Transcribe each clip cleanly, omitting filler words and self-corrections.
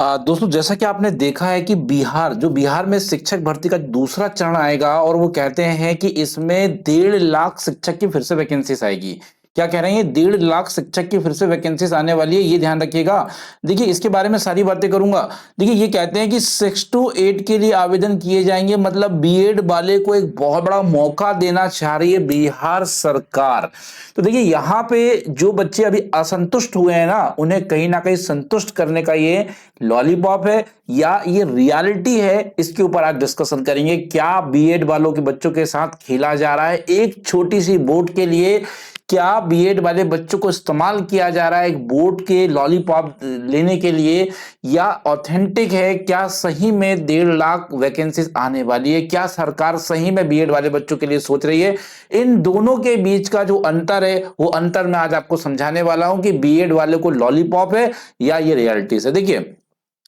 दोस्तों जैसा कि आपने देखा है कि बिहार में शिक्षक भर्ती का दूसरा चरण आएगा और वो कहते हैं कि इसमें 1.5 लाख शिक्षक की फिर से वैकेंसीज आएगी। क्या कह रहे हैं? 1.5 लाख शिक्षक की फिर से वैकेंसीज आने वाली है, ये ध्यान रखिएगा। देखिए इसके बारे में सारी बातें करूंगा। देखिए ये कहते हैं कि 6 to 8 के लिए आवेदन किए जाएंगे, मतलब बीएड वाले को एक बहुत बड़ा मौका देना चाह रही है बिहार सरकार। तो देखिए यहाँ पे जो बच्चे अभी असंतुष्ट हुए हैं ना, उन्हें कहीं ना कहीं संतुष्ट करने का ये लॉलीपॉप है या ये रियलिटी है, इसके ऊपर आज डिस्कशन करेंगे। क्या बीएड वालों के बच्चों के साथ खेला जा रहा है एक छोटी सी वोट के लिए? क्या बीएड वाले बच्चों को इस्तेमाल किया जा रहा है एक वोट के लॉलीपॉप लेने के लिए, या ऑथेंटिक है? क्या सही में 1.5 लाख वैकेंसीज आने वाली है? क्या सरकार सही में बीएड वाले बच्चों के लिए सोच रही है? इन दोनों के बीच का जो अंतर है, वो अंतर मैं आज आपको समझाने वाला हूं कि बीएड वाले को लॉलीपॉप है या ये रियलिटी है। देखिए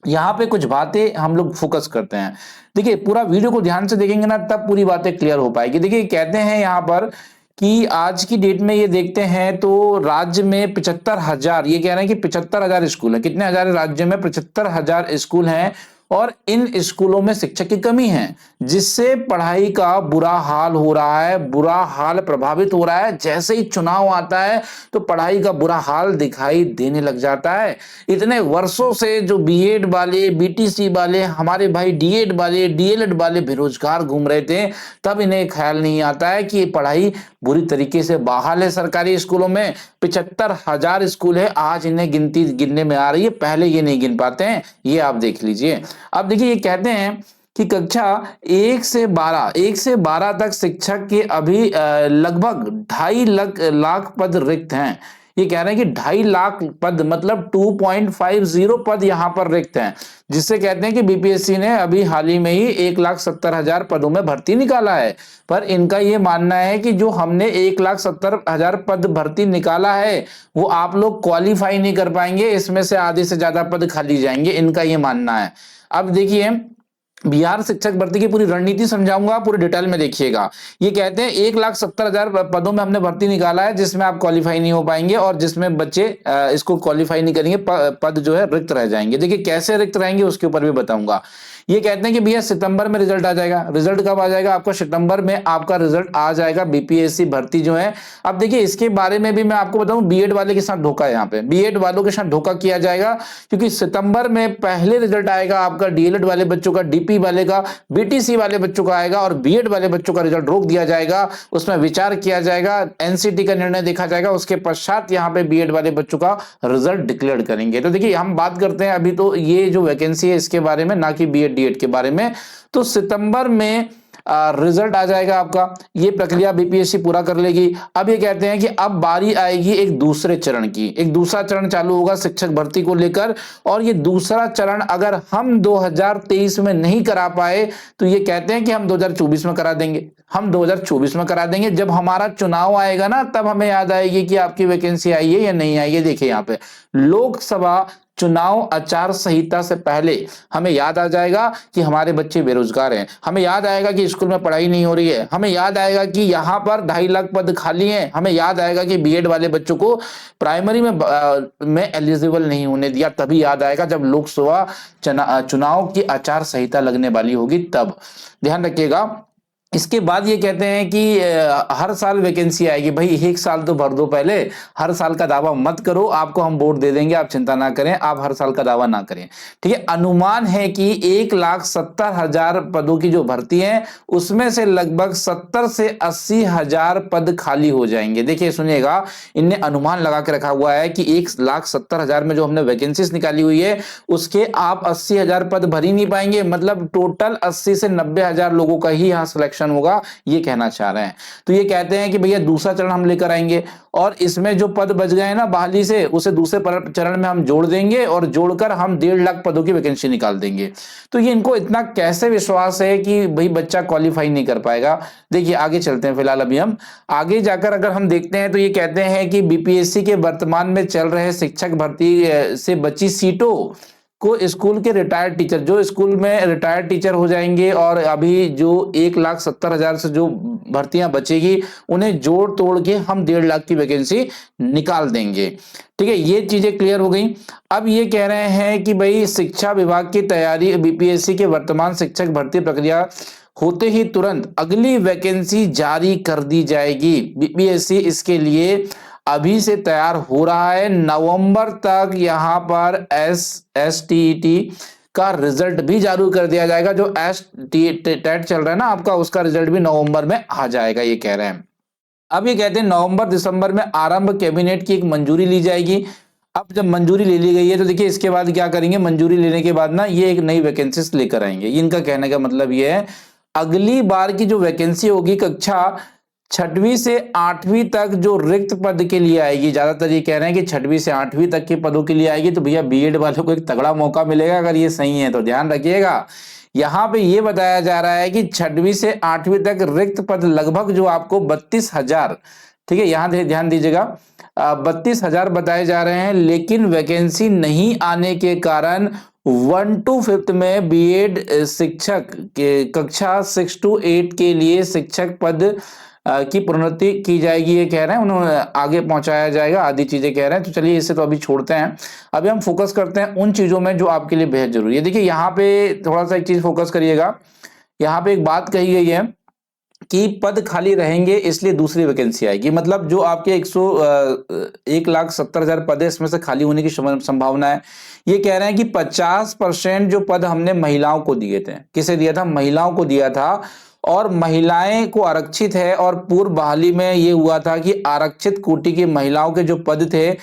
यहां पे कुछ बातें हम लोग फोकस करते हैं। देखिए पूरा वीडियो को ध्यान से देखेंगे ना, तब पूरी बातें क्लियर हो पाएगी। देखिए कहते हैं यहां पर कि आज की डेट में ये देखते हैं तो राज्य में 75,000, ये कह रहे हैं कि 75,000 स्कूल है। कितने हजार है? राज्य में 75,000 स्कूल हैं और इन स्कूलों में शिक्षक की कमी है, जिससे पढ़ाई का बुरा हाल हो रहा है, बुरा हाल प्रभावित हो रहा है। जैसे ही चुनाव आता है तो पढ़ाई का बुरा हाल दिखाई देने लग जाता है। इतने वर्षों से जो बीएड वाले, बीटीसी वाले, हमारे भाई डीएड वाले, डीएलएड वाले बेरोजगार घूम रहे थे, तब इन्हें ख्याल नहीं आता है कि पढ़ाई बुरी तरीके से बहाल है सरकारी स्कूलों में। 75,000 स्कूल है, आज इन्हें गिनती गिनने में आ रही है, पहले ये नहीं गिन पाते हैं। ये आप देख लीजिए। अब देखिए ये कहते हैं कि कक्षा 1 से 12 तक शिक्षक के अभी लगभग 2.5 लाख पद रिक्त हैं। ये कह रहे हैं कि 2.5 लाख पद, मतलब 2.50 पद यहां पर रिक्त हैं, जिससे कहते हैं कि बीपीएससी ने अभी हाल ही में ही 1,70,000 पदों में भर्ती निकाला है। पर इनका यह मानना है कि जो हमने 1,70,000 पद भर्ती निकाला है वो आप लोग क्वालिफाई नहीं कर पाएंगे, इसमें से आधे से ज्यादा पद खाली जाएंगे, इनका यह मानना है। अब देखिए बिहार शिक्षक भर्ती की पूरी रणनीति समझाऊंगा, पूरे डिटेल में देखिएगा। ये कहते हैं 1,70,000 पदों में हमने भर्ती निकाला है, जिसमें आप क्वालिफाई नहीं हो पाएंगे और जिसमें बच्चे इसको क्वालिफाई नहीं करेंगे, पद जो है रिक्त रह जाएंगे। देखिए कैसे रिक्त रहेंगे उसके ऊपर भी बताऊंगा। ये कहते हैं कि भैया सितंबर में रिजल्ट आ जाएगा। रिजल्ट कब आ जाएगा? आपका सितंबर में आपका रिजल्ट आ जाएगा, बीपीएससी भर्ती जो है। अब देखिए इसके बारे में भी मैं आपको बताऊं, बीएड वाले के साथ धोखा है। यहाँ पे बीएड वालों के साथ धोखा किया जाएगा, क्योंकि सितंबर में पहले रिजल्ट आएगा आपका डीएलएड वाले बच्चों का, डीपी वाले का, बीटीसी वाले बच्चों का आएगा, और बीएड वाले बच्चों का रिजल्ट रोक दिया जाएगा। उसमें विचार किया जाएगा, एनसीटी का निर्णय देखा जाएगा, उसके पश्चात यहाँ पे बीएड वाले बच्चों का रिजल्ट डिक्लेयर करेंगे। तो देखिए हम बात करते हैं अभी तो ये जो वैकेंसी है इसके बारे में, ना कि बीएड डीएड के बारे में। तो सितंबर में रिजल्ट आ जाएगा आपका, ये प्रक्रिया बीपीएससी पूरा कर लेगी। अब ये कहते हैं कि अब बारी आएगी एक दूसरे चरण की, एक दूसरा चरण चालू होगा शिक्षक भर्ती को लेकर। और ये दूसरा चरण अगर हम 2023 में नहीं करा पाए तो ये कहते हैं कि हम 2024 में करा देंगे। हम 2024 में करा देंगे, जब हमारा चुनाव आएगा ना, तब हमें याद आएगी कि आपकी वैकेंसी आई है या नहीं आई है। देखिए यहाँ पे लोकसभा चुनाव आचार संहिता से पहले हमें याद आ जाएगा कि हमारे बच्चे बेरोजगार हैं, हमें याद आएगा कि स्कूल में पढ़ाई नहीं हो रही है, हमें याद आएगा कि यहाँ पर 2.5 लाख पद खाली हैं, हमें याद आएगा कि बीएड वाले बच्चों को प्राइमरी में एलिजिबल नहीं होने दिया। तभी याद आएगा जब लोकसभा चुनाव की आचार संहिता लगने वाली होगी, तब ध्यान रखिएगा। इसके बाद ये कहते हैं कि हर साल वैकेंसी आएगी। भाई एक साल तो भर दो पहले, हर साल का दावा मत करो, आपको हम वोट दे देंगे, आप चिंता ना करें, आप हर साल का दावा ना करें। ठीक है, अनुमान है कि 1,70,000 पदों की जो भर्ती है उसमें से लगभग 70 से 80,000 पद खाली हो जाएंगे। देखिए सुनिएगा, इनने अनुमान लगा के रखा हुआ है कि 1,70,000 में जो हमने वैकेंसीज निकाली हुई है उसके आप 80,000 पद भर ही नहीं पाएंगे, मतलब टोटल 80 से 90,000 लोगों का ही यहाँ सिलेक्शन होगा, ये कहना चाह रहे हैं। तो ये कहते हैं कि भैया दूसरा चरण हम लेकर आएंगे और इसमें जो पद बच गए ना बहाली से, उसे दूसरे चरण में हम जोड़ देंगे और जोड़कर हम 1.5 लाख पदों की वैकेंसी निकाल देंगे। तो ये इनको इतना कैसे विश्वास है कि भाई बच्चा क्वालिफाई नहीं कर पाएगा? देखिए आगे चलते हैं। फिलहाल अभी हम आगे जाकर अगर हम देखते हैं तो ये कहते हैं कि बीपीएससी के वर्तमान में चल रहे शिक्षक भर्ती से बची सीटों को स्कूल के रिटायर्ड टीचर, जो स्कूल में रिटायर्ड टीचर हो जाएंगे और अभी जो 1,70,000 से जो भर्तियां बचेगी उन्हें जोड़ तोड़ के हम 1.5 लाख की वैकेंसी निकाल देंगे। ठीक है, ये चीजें क्लियर हो गई। अब ये कह रहे हैं कि भाई शिक्षा विभाग की तैयारी, बीपीएससी के वर्तमान शिक्षक भर्ती प्रक्रिया होते ही तुरंत अगली वैकेंसी जारी कर दी जाएगी। बीपीएससी इसके लिए अभी से तैयार हो रहा है। नवंबर तक यहां पर एसटीईटी का रिजल्ट भी जारी कर दिया जाएगा। जो टेट चल रहा है ना आपका, उसका रिजल्ट भी नवंबर में आ जाएगा, ये कह रहे हैं। अब ये कहते हैं नवंबर दिसंबर में आरंभ कैबिनेट की एक मंजूरी ली जाएगी। अब जब मंजूरी ले ली गई है तो देखिए इसके बाद क्या करेंगे, मंजूरी लेने के बाद ना ये एक नई वैकेंसीज लेकर आएंगे। इनका कहने का मतलब ये है अगली बार की जो वैकेंसी होगी कक्षा 6वीं से 8वीं तक जो रिक्त पद के लिए आएगी, ज्यादातर ये कह रहे हैं कि 6वीं से 8वीं तक के पदों के लिए आएगी। तो भैया बीएड वालों को एक तगड़ा मौका मिलेगा अगर ये सही है तो, ध्यान रखिएगा। यहां पे ये बताया जा रहा है कि 6वीं से 8वीं तक रिक्त पद लगभग जो आपको 32,000, ठीक है यहां ध्यान दीजिएगा, 32,000 बताए जा रहे हैं। लेकिन वैकेंसी नहीं आने के कारण 1 to 5th में बीएड शिक्षक के कक्षा 6 to 8 के लिए शिक्षक पद की प्रोन्नति की जाएगी, ये कह रहे हैं। उन्होंने आगे पहुंचाया जाएगा, आदि चीजें कह रहे हैं। तो चलिए इसे तो अभी छोड़ते हैं, अभी हम फोकस करते हैं उन चीजों में जो आपके लिए बेहद जरूरी है। देखिए यहाँ पे थोड़ा सा एक चीज फोकस करिएगा। यहाँ पे एक बात कही गई है कि पद खाली रहेंगे इसलिए दूसरी वैकेंसी आएगी। मतलब जो आपके 1,70,000 पद है इसमें से खाली होने की संभावना है। ये कह रहे हैं कि 50% जो पद हमने महिलाओं को दिए थे, किसे दिया था, महिलाओं को दिया था, और महिलाएं को आरक्षित है। और पूर्व बहाली में ये हुआ था कि आरक्षित कोटि की महिलाओं के जो पद थे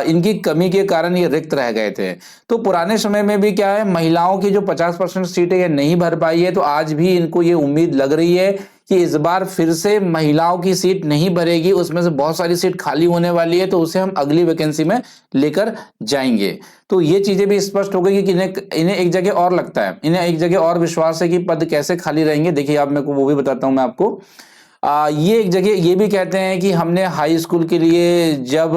इनकी कमी के कारण ये रिक्त रह गए थे। तो पुराने समय में भी क्या है, महिलाओं की जो 50% सीटें ये नहीं भर पाई है, तो आज भी इनको ये उम्मीद लग रही है कि इस बार फिर से महिलाओं की सीट नहीं भरेगी, उसमें से बहुत सारी सीट खाली होने वाली है, तो उसे हम अगली वैकेंसी में लेकर जाएंगे। तो ये चीजें भी स्पष्ट हो गई कि इन्हें एक जगह और लगता है, इन्हें एक जगह और विश्वास है कि पद कैसे खाली रहेंगे। देखिए आप मेरे को वो भी बताता हूं मैं आपको। ये एक जगह ये भी कहते हैं कि हमने हाई स्कूल के लिए जब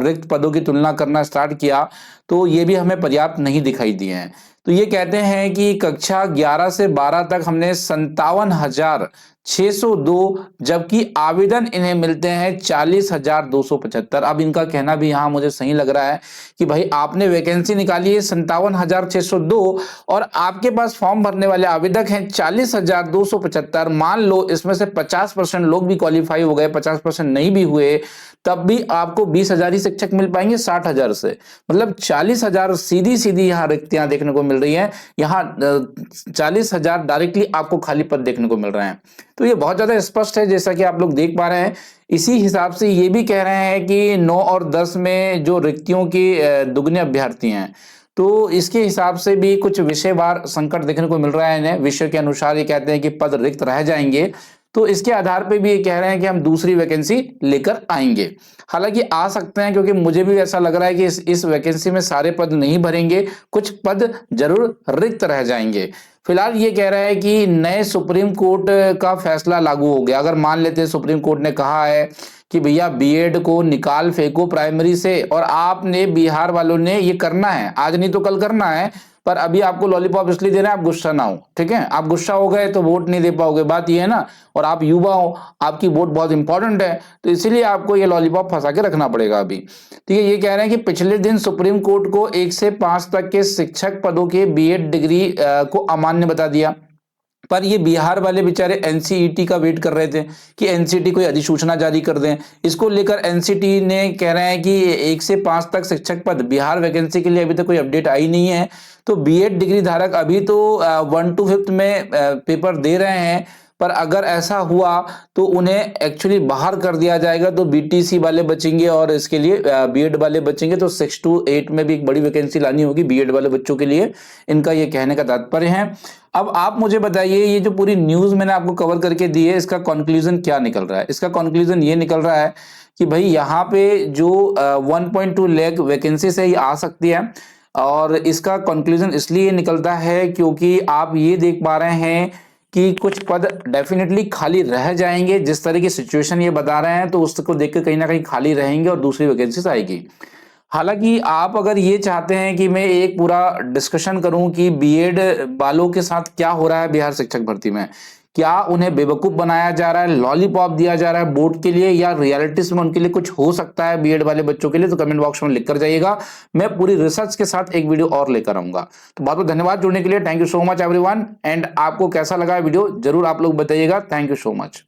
रिक्त पदों की तुलना करना स्टार्ट किया तो ये भी हमें पर्याप्त नहीं दिखाई दिए हैं। तो ये कहते हैं कि कक्षा 11 से 12 तक हमने 57,602, जबकि आवेदन इन्हें मिलते हैं 40,275। अब इनका कहना भी यहाँ मुझे सही लग रहा है कि भाई आपने वैकेंसी निकाली है 57,602 और आपके पास फॉर्म भरने वाले आवेदक हैं 40,275। मान लो इसमें से 50% लोग भी क्वालिफाई हो गए, 50% नहीं भी हुए, तब भी आपको 20,000 ही शिक्षक मिल पाएंगे 60,000 से। मतलब 40,000 सीधी सीधी यहाँ रिक्तियां देखने को मिल रही हैं। यहाँ 40,000 डायरेक्टली आपको खाली पद देखने को मिल रहे हैं। तो ये बहुत ज्यादा स्पष्ट है जैसा कि आप लोग देख पा रहे हैं। इसी हिसाब से ये भी कह रहे हैं कि 9 और 10 में जो रिक्तियों की दुगने अभ्यर्थी हैं, तो इसके हिसाब से भी कुछ विषयवार संकट देखने को मिल रहा है इन्हें। विषय के अनुसार ये कहते हैं कि पद रिक्त रह जाएंगे, तो इसके आधार पे भी ये कह रहे हैं कि हम दूसरी वैकेंसी लेकर आएंगे। हालांकि आ सकते हैं, क्योंकि मुझे भी ऐसा लग रहा है कि इस वैकेंसी में सारे पद नहीं भरेंगे, कुछ पद जरूर रिक्त रह जाएंगे। फिलहाल ये कह रहा है कि नए सुप्रीम कोर्ट का फैसला लागू हो गया। अगर मान लेते हैं सुप्रीम कोर्ट ने कहा है कि भैया बीएड को निकाल फेंको प्राइमरी से, और आपने बिहार वालों ने ये करना है, आज नहीं तो कल करना है, पर अभी आपको लॉलीपॉप इसलिए देना है आप गुस्सा ना हो, ठीक है। आप गुस्सा हो गए तो वोट नहीं दे पाओगे, बात ये है ना। और आप युवा हो, आपकी वोट बहुत इंपॉर्टेंट है, तो इसीलिए आपको ये लॉलीपॉप फंसा के रखना पड़ेगा अभी, ठीक है। ये कह रहे हैं कि पिछले दिन सुप्रीम कोर्ट को 1 से 5 तक के शिक्षक पदों के बीएड डिग्री को अमान्य बता दिया। पर ये बिहार वाले बेचारे एनसीईटी का वेट कर रहे थे कि एनसीईटी कोई अधिसूचना जारी कर दें। इसको लेकर एनसीईटी ने कह रहे हैं कि 1 से 5 तक शिक्षक पद बिहार वैकेंसी के लिए अभी तक कोई अपडेट आई नहीं है। तो बीएड डिग्री धारक अभी तो 1 to 5th में पेपर दे रहे हैं, पर अगर ऐसा हुआ तो उन्हें एक्चुअली बाहर कर दिया जाएगा, तो बीटीसी वाले बचेंगे और इसके लिए बीएड वाले बचेंगे। तो 6 to 8 में भी एक बड़ी वैकेंसी लानी होगी बीएड वाले बच्चों के लिए, इनका ये कहने का तात्पर्य है। अब आप मुझे बताइए, ये जो पूरी न्यूज मैंने आपको कवर करके दी है, इसका कंक्लूजन क्या निकल रहा है। इसका कंक्लूजन ये निकल रहा है कि भाई यहाँ पे जो 1.2 लाख वैकेंसी से ही आ सकती है, और इसका कंक्लूजन इसलिए निकलता है क्योंकि आप ये देख पा रहे हैं कि कुछ पद डेफिनेटली खाली रह जाएंगे। जिस तरह की सिचुएशन ये बता रहे हैं तो उसको देख के कहीं ना कहीं खाली रहेंगे और दूसरी वैकेंसीज आएगी। हालाँकि आप अगर ये चाहते हैं कि मैं एक पूरा डिस्कशन करूँ कि बीएड वालों के साथ क्या हो रहा है बिहार शिक्षक भर्ती में, क्या उन्हें बेवकूफ़ बनाया जा रहा है, लॉलीपॉप दिया जा रहा है बोर्ड के लिए या रियलिटीज़ में उनके लिए कुछ हो सकता है बीएड वाले बच्चों के लिए, तो कमेंट बॉक्स में लिख कर जाइएगा। मैं पूरी रिसर्च के साथ एक वीडियो और लेकर आऊँगा। तो बहुत-बहुत धन्यवाद जुड़ने के लिए। Thank you so much everyone and आपको कैसा लगा वीडियो ज़रूर आप लोग बताइएगा। Thank you so much.